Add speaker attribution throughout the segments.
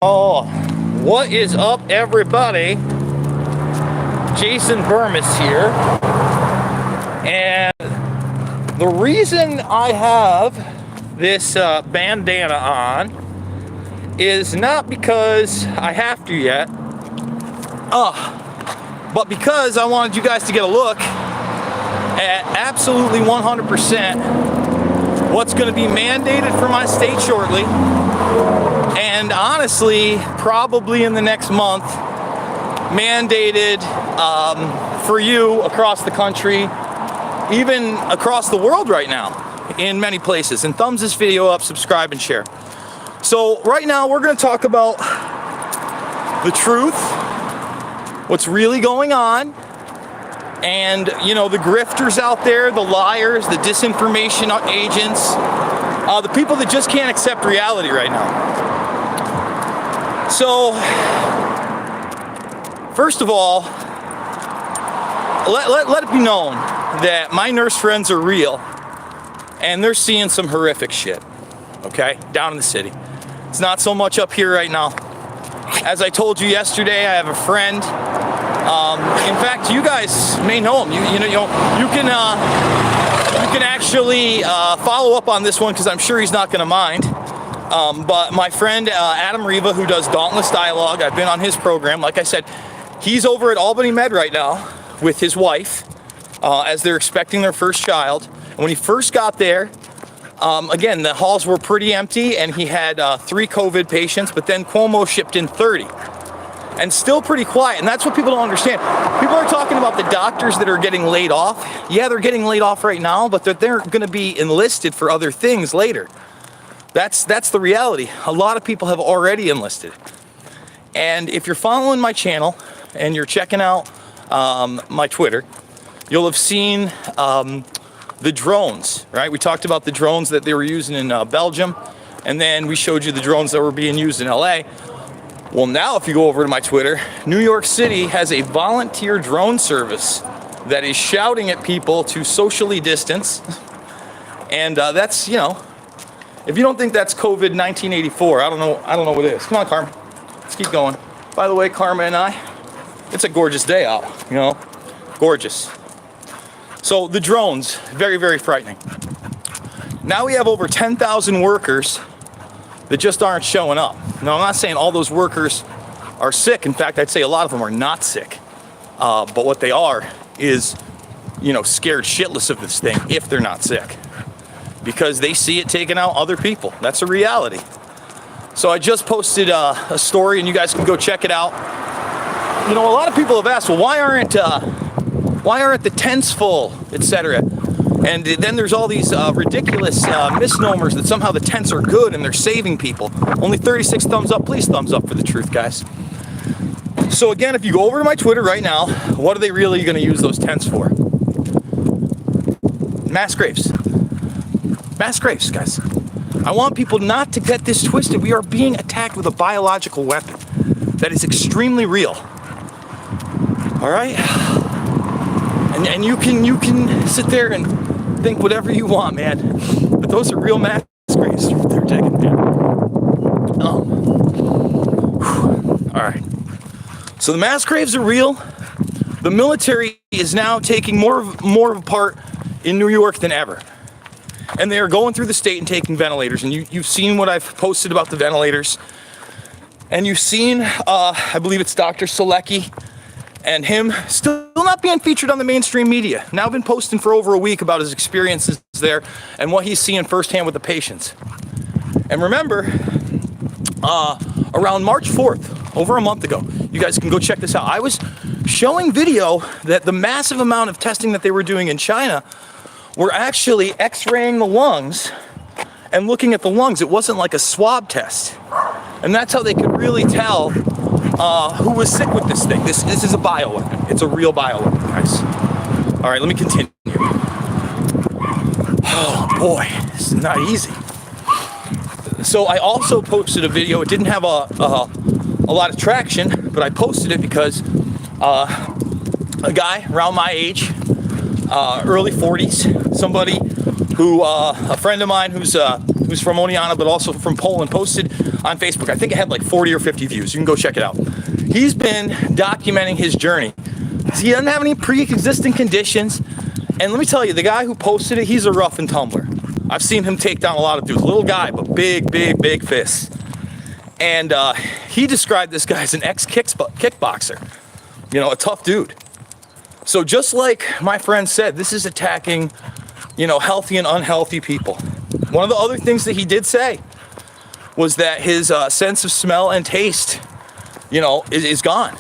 Speaker 1: Oh, what is up, everybody? Jason Burmis here, and the reason I have this bandana on is not because I have to yet, but because I wanted you guys to get a look at absolutely 100% what's going to be mandated for my state shortly. And honestly, probably in the next month, mandated for you across the country, even across the world right now, in many places. And thumbs this video up, subscribe, and share. So right now, we're going to talk about the truth, what's really going on, and, you know, the grifters out there, the liars, the disinformation agents, the people that just can't accept reality right now. So, first of all, let it be known that my nurse friends are real, and they're seeing some horrific shit, okay, down in the city. It's not so much up here right now. As I told you yesterday, I have a friend. In fact, you guys may know him. You can actually follow up on this one because I'm sure he's not going to mind. But my friend Adam Riva, who does Dauntless Dialogue, I've been on his program. Like I said, he's over at Albany Med right now with his wife as they're expecting their first child. And when he first got there, again, the halls were pretty empty, and he had 3 COVID patients, but then Cuomo shipped in 30. And still pretty quiet, and that's what people don't understand. People are talking about the doctors that are getting laid off. Yeah, they're getting laid off right now, but they're going to be enlisted for other things later. That's the reality. A lot of people have already enlisted. And if you're following my channel and you're checking out my Twitter, you'll have seen the drones, right? We talked about the drones that they were using in Belgium, and then we showed you the drones that were being used in LA. Well, now if you go over to my Twitter, New York City has a volunteer drone service that is shouting at people to socially distance. And that's, you know, if you don't think that's COVID1984, I don't know what it is. Come on, Karma. Let's keep going. By the way, Karma and I, it's a gorgeous day out, you know, gorgeous. So the drones, very, very frightening. Now we have over 10,000 workers that just aren't showing up. Now, I'm not saying all those workers are sick. In fact, I'd say a lot of them are not sick. But what they are is, you know, scared shitless of this thing if they're not sick, because they see it taking out other people. That's a reality. So I just posted a story, and you guys can go check it out. You know, a lot of people have asked, well, why aren't the tents full, etc.? And then there's all these ridiculous misnomers that somehow the tents are good and they're saving people. Only 36 thumbs up. Please thumbs up for the truth, guys. So again, if you go over to my Twitter right now, what are they really going to use those tents for? Mass graves. Mass graves, guys. I want people not to get this twisted. We are being attacked with a biological weapon that is extremely real. All right? And you can sit there and think whatever you want, man. But those are real mass graves they're taking down. All right. So the mass graves are real. The military is now taking more of a part in New York than ever. And they are going through the state and taking ventilators. And you've seen what I've posted about the ventilators. And you've seen, I believe it's Dr. Selecki, and him still not being featured on the mainstream media. Now been posting for over a week about his experiences there and what he's seeing firsthand with the patients. And remember, around March 4th, over a month ago, you guys can go check this out. I was showing video that the massive amount of testing that they were doing in China were actually x-raying the lungs and looking at the lungs. It wasn't like a swab test. And that's how they could really tell who was sick with this thing. This is a bioweapon. It's a real bioweapon, guys. All right, let me continue. Oh boy, this is not easy. So I also posted a video. It didn't have a lot of traction, but I posted it because a guy around my age, early 40s, somebody who, a friend of mine who's who's from Oneonta, but also from Poland, posted on Facebook. I think it had like 40 or 50 views. You can go check it out. He's been documenting his journey. He doesn't have any pre-existing conditions. And let me tell you, the guy who posted it, he's a rough and tumbler. I've seen him take down a lot of dudes. Little guy, but big, big, big fists. And he described this guy as an ex-kickboxer. You know, a tough dude. So just like my friend said, this is attacking, you know, healthy and unhealthy people. One of the other things that he did say was that his sense of smell and taste, you know, is gone.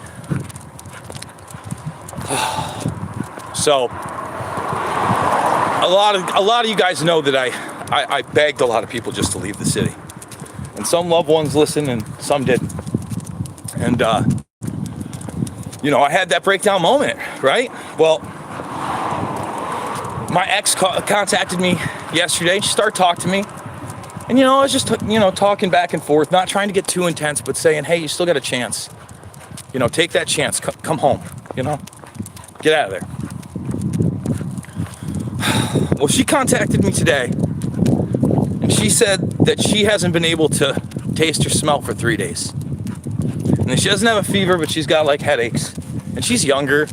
Speaker 1: So a lot of you guys know that I begged a lot of people just to leave the city, and some loved ones listened and some didn't. And you know, I had that breakdown moment, right? Well, my ex contacted me yesterday. She started talking to me, and you know, I was just talking back and forth, not trying to get too intense, but saying, hey, you still got a chance. You know, take that chance. Come home. You know, get out of there. Well, she contacted me today, and she said that she hasn't been able to taste or smell for 3 days. And she doesn't have a fever, but she's got like headaches. And she's younger.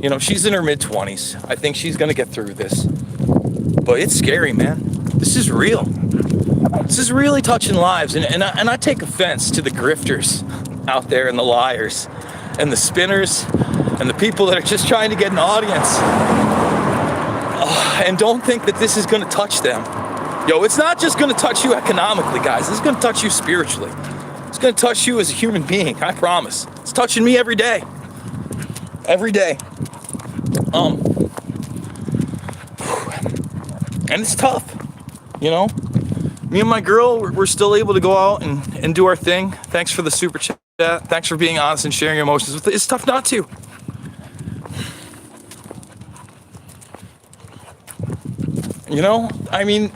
Speaker 1: You know, she's in her mid-20s. I think she's gonna get through this. But it's scary, man. This is real. This is really touching lives. And I take offense to the grifters out there and the liars and the spinners and the people that are just trying to get an audience. And don't think that this is gonna touch them. Yo, it's not just gonna touch you economically, guys. This is gonna touch you spiritually. It's gonna touch you as a human being, I promise. It's touching me every day. Every day. And it's tough, you know? Me and my girl, we're still able to go out and do our thing. Thanks for the super chat. Thanks for being honest and sharing your emotions. It's tough not to. You know, I mean,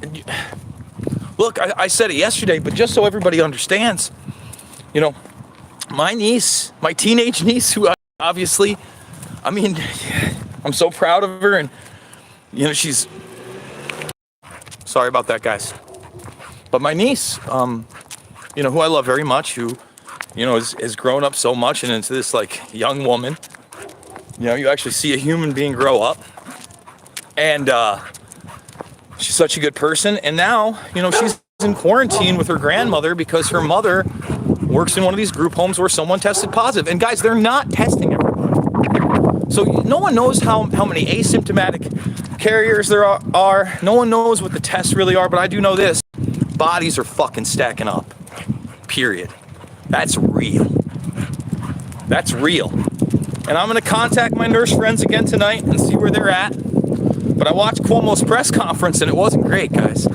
Speaker 1: look, I said it yesterday, but just so everybody understands, you know, my niece, my teenage niece, who obviously, I mean, I'm so proud of her, and, you know, she's, sorry about that, guys, but my niece, you know, who I love very much, who, you know, has grown up so much and into this, like, young woman, you know, you actually see a human being grow up, and, she's such a good person, and now, you know, she's in quarantine with her grandmother because her mother works in one of these group homes where someone tested positive. And guys, they're not testing everyone. So no one knows how many asymptomatic carriers there are. No one knows what the tests really are, but I do know this. Bodies are fucking stacking up. Period. That's real. That's real. And I'm gonna contact my nurse friends again tonight and see where they're at. But I watched Cuomo's press conference and it wasn't great, guys.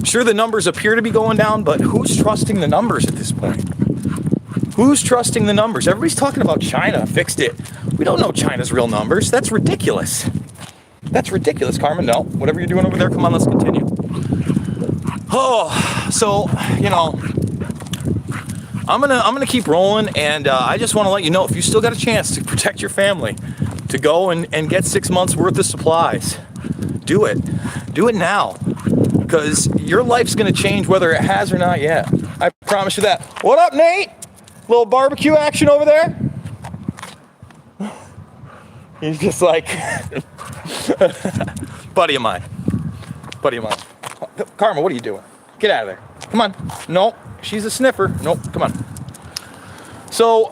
Speaker 1: Sure, the numbers appear to be going down, but who's trusting the numbers at this point? Who's trusting the numbers? Everybody's talking about China fixed it. We don't know China's real numbers. That's ridiculous. That's ridiculous, Carmen. No, whatever you're doing over there, come on, let's continue. Oh, so, you know, I'm gonna keep rolling, and I just want to let you know, if you still got a chance to protect your family, to go and get 6 months worth of supplies, do it. Do it now, because your life's gonna change whether it has or not yet. I promise you that. What up, Nate? Little barbecue action over there? He's just like, buddy of mine. Karma, what are you doing? Get out of there. Come on. Nope. She's a sniffer. Nope. Come on. So,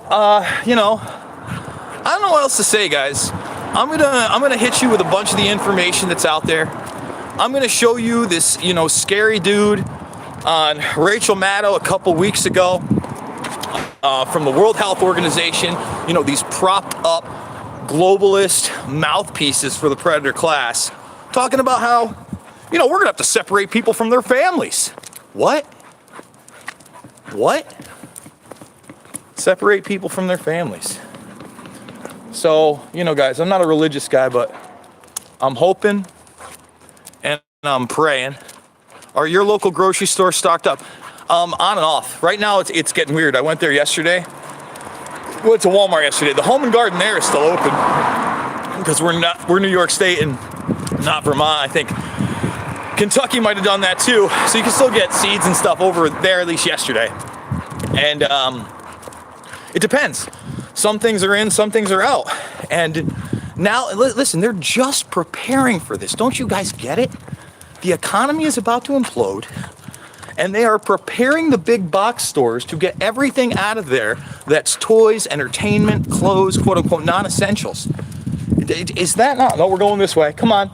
Speaker 1: you know, I don't know what else to say, guys. I'm gonna hit you with a bunch of the information that's out there. I'm gonna show you this, you know, scary dude on Rachel Maddow a couple weeks ago from the World Health Organization. You know, these propped up globalist mouthpieces for the predator class, talking about how, you know, we're gonna have to separate people from their families. What? Separate people from their families. So, you know, guys, I'm not a religious guy, but I'm hoping and I'm praying. Are your local grocery stores stocked up? On and off. Right now, it's getting weird. I went there yesterday. Went to Walmart yesterday. The Home and Garden there is still open because we're New York State and not Vermont. I think Kentucky might have done that too. So you can still get seeds and stuff over there, at least yesterday. And it depends. Some things are in, some things are out. And now, listen, they're just preparing for this. Don't you guys get it? The economy is about to implode, and they are preparing the big box stores to get everything out of there that's toys, entertainment, clothes, quote unquote, non-essentials. Is that not? No, we're going this way. Come on.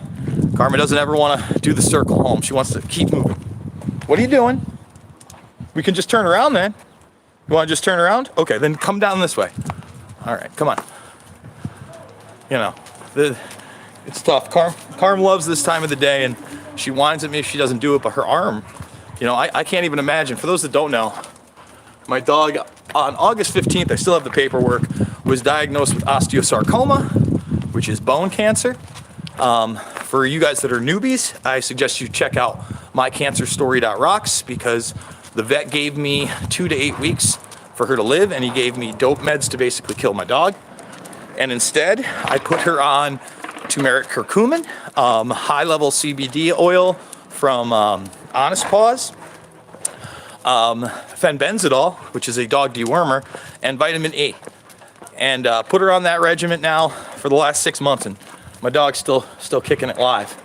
Speaker 1: Karma doesn't ever want to do the circle home. She wants to keep moving. What are you doing? We can just turn around then. You want to just turn around? Okay, then come down this way. All right, come on. You know, it's tough. Carm loves this time of the day, and she whines at me if she doesn't do it, but her arm, you know, I can't even imagine. For those that don't know, my dog, on August 15th, I still have the paperwork, was diagnosed with osteosarcoma, which is bone cancer. For you guys that are newbies, I suggest you check out mycancerstory.rocks, because the vet gave me 2 to 8 weeks for her to live, and he gave me dope meds to basically kill my dog. And instead, I put her on turmeric curcumin, high-level CBD oil from Honest Paws, fenbenzidol, which is a dog dewormer, and vitamin E. And put her on that regimen now for the last 6 months, and my dog's still kicking it live.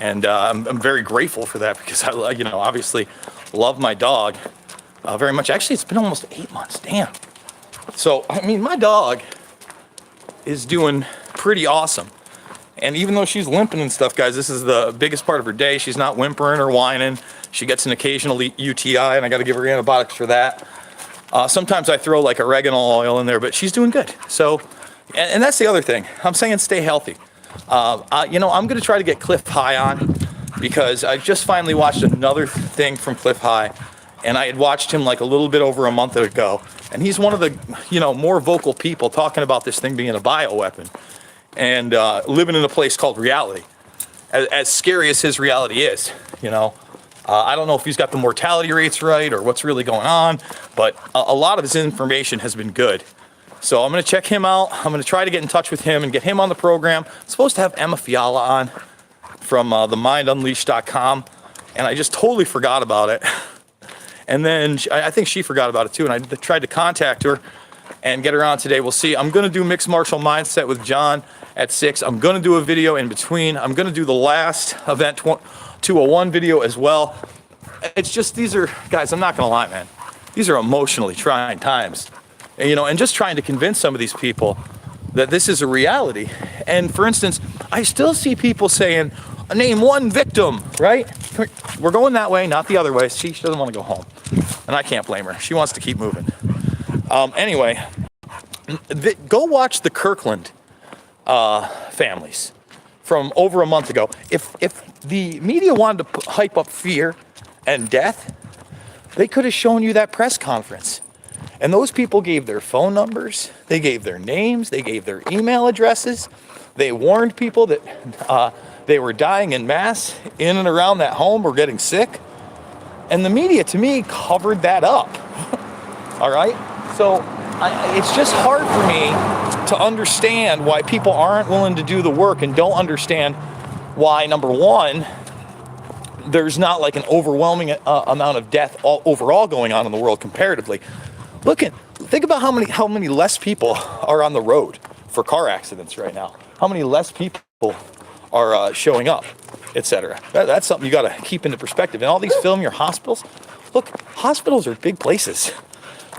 Speaker 1: And I'm very grateful for that, because I, you know, obviously love my dog very much. Actually, it's been almost 8 months. Damn. So, I mean, my dog is doing pretty awesome. And even though she's limping and stuff, guys, this is the biggest part of her day. She's not whimpering or whining. She gets an occasional UTI, and I got to give her antibiotics for that. Sometimes I throw like oregano oil in there, but she's doing good. So, and that's the other thing. I'm saying stay healthy. You know, I'm going to try to get Cliff High on, because I just finally watched another thing from Cliff High, and I had watched him like a little bit over a month ago. And he's one of the, you know, more vocal people talking about this thing being a bioweapon, and living in a place called reality. As scary as his reality is, you know. I don't know if he's got the mortality rates right or what's really going on, but a lot of his information has been good. So I'm going to check him out. I'm going to try to get in touch with him and get him on the program. I'm supposed to have Emma Fiala on from themindunleashed.com, and I just totally forgot about it. And then I think she forgot about it too, and I tried to contact her and get her on today. We'll see. I'm going to do Mixed Martial Mindset with John at 6. I'm going to do a video in between. I'm going to do the last event 201 video as well. It's just, these are, guys, I'm not going to lie, man. These are emotionally trying times. And, you know, and just trying to convince some of these people that this is a reality. And for instance, I still see people saying, name one victim, right? We're going that way, not the other way. She doesn't want to go home. And I can't blame her. She wants to keep moving. Anyway, go watch the Kirkland families from over a month ago. If the media wanted to hype up fear and death, they could have shown you that press conference. And those people gave their phone numbers, they gave their names, they gave their email addresses. They warned people that they were dying en masse in and around that home or getting sick. And the media, to me, covered that up. All right? So it's just hard for me to understand why people aren't willing to do the work, and don't understand why, number one, there's not like an overwhelming amount of death overall going on in the world comparatively. Think about how many less people are on the road for car accidents right now. How many less people are showing up, etc. That's something you got to keep into perspective. And all these film your hospitals. Look, hospitals are big places.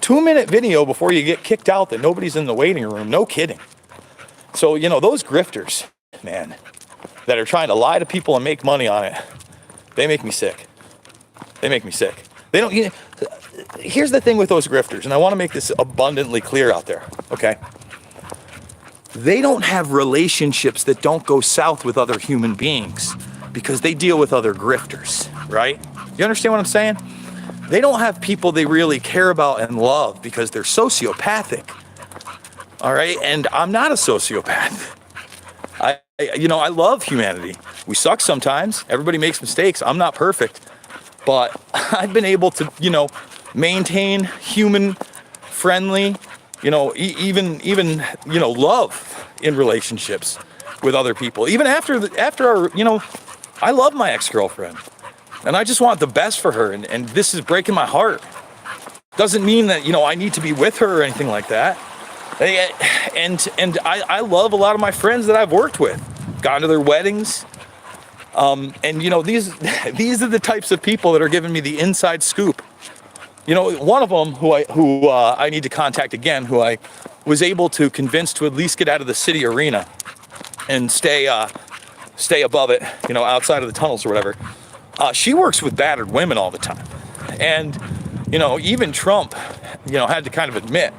Speaker 1: 2-minute video before you get kicked out that nobody's in the waiting room. No kidding. So, you know, those grifters, man, that are trying to lie to people and make money on it, they make me sick. They make me sick. They don't, you know, here's the thing with those grifters, and I want to make this abundantly clear out there, okay? They don't have relationships that don't go south with other human beings, because they deal with other grifters, right? You understand what I'm saying? They don't have people they really care about and love, because they're sociopathic, all right? And I'm not a sociopath. I love humanity. We suck sometimes. Everybody makes mistakes. I'm not perfect. But I've been able to, you know, maintain human friendly, you know, even you know, love in relationships with other people. Even after our, you know, I love my ex-girlfriend. And I just want the best for her, and this is breaking my heart. Doesn't mean that, you know, I need to be with her or anything like that. And I love a lot of my friends that I've worked with, gone to their weddings. And you know, these are the types of people that are giving me the inside scoop. You know, one of them who I need to contact again, who I was able to convince to at least get out of the city arena and stay above it, you know, outside of the tunnels or whatever. She works with battered women all the time. And, you know, even Trump, you know, had to kind of admit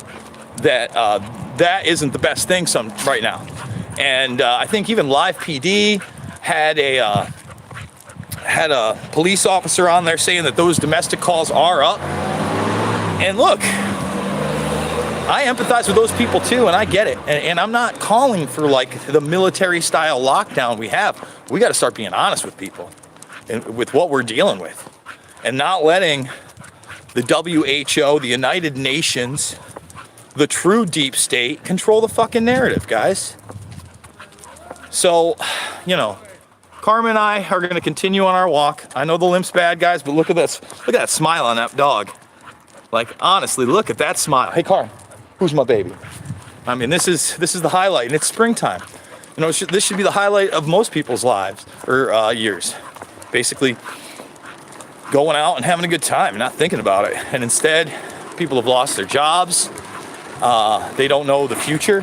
Speaker 1: that that isn't the best thing right now. And I think even Live PD had a police officer on there saying that those domestic calls are up. And look, I empathize with those people too, and I get it. And I'm not calling for like the military style lockdown we have. We got to start being honest with people and with what we're dealing with, and not letting the WHO, the United Nations, the true deep state control the fucking narrative, guys. So, you know, Carmen and I are going to continue on our walk. I know the limp's bad, guys, but look at this. Look at that smile on that dog. Like, honestly, look at that smile. Hey, Carmen, who's my baby? I mean, this is the highlight, and it's springtime. You know, this should be the highlight of most people's lives or years. Basically, going out and having a good time and not thinking about it. And instead, people have lost their jobs. They don't know the future.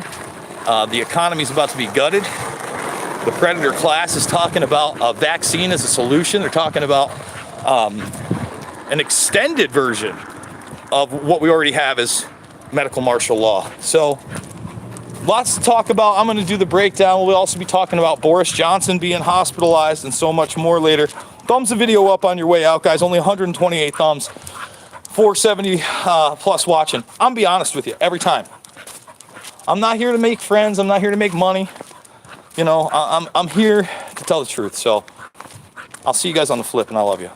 Speaker 1: The economy's about to be gutted. The predator class is talking about a vaccine as a solution. They're talking about an extended version of what we already have as medical martial law. So lots to talk about. I'm going to do the breakdown. We'll also be talking about Boris Johnson being hospitalized and so much more later. Thumbs the video up on your way out, guys. Only 128 thumbs. 470 plus watching. I'm be honest with you every time. I'm not here to make friends. I'm not here to make money. You know, I'm here to tell the truth. So I'll see you guys on the flip, and I love you.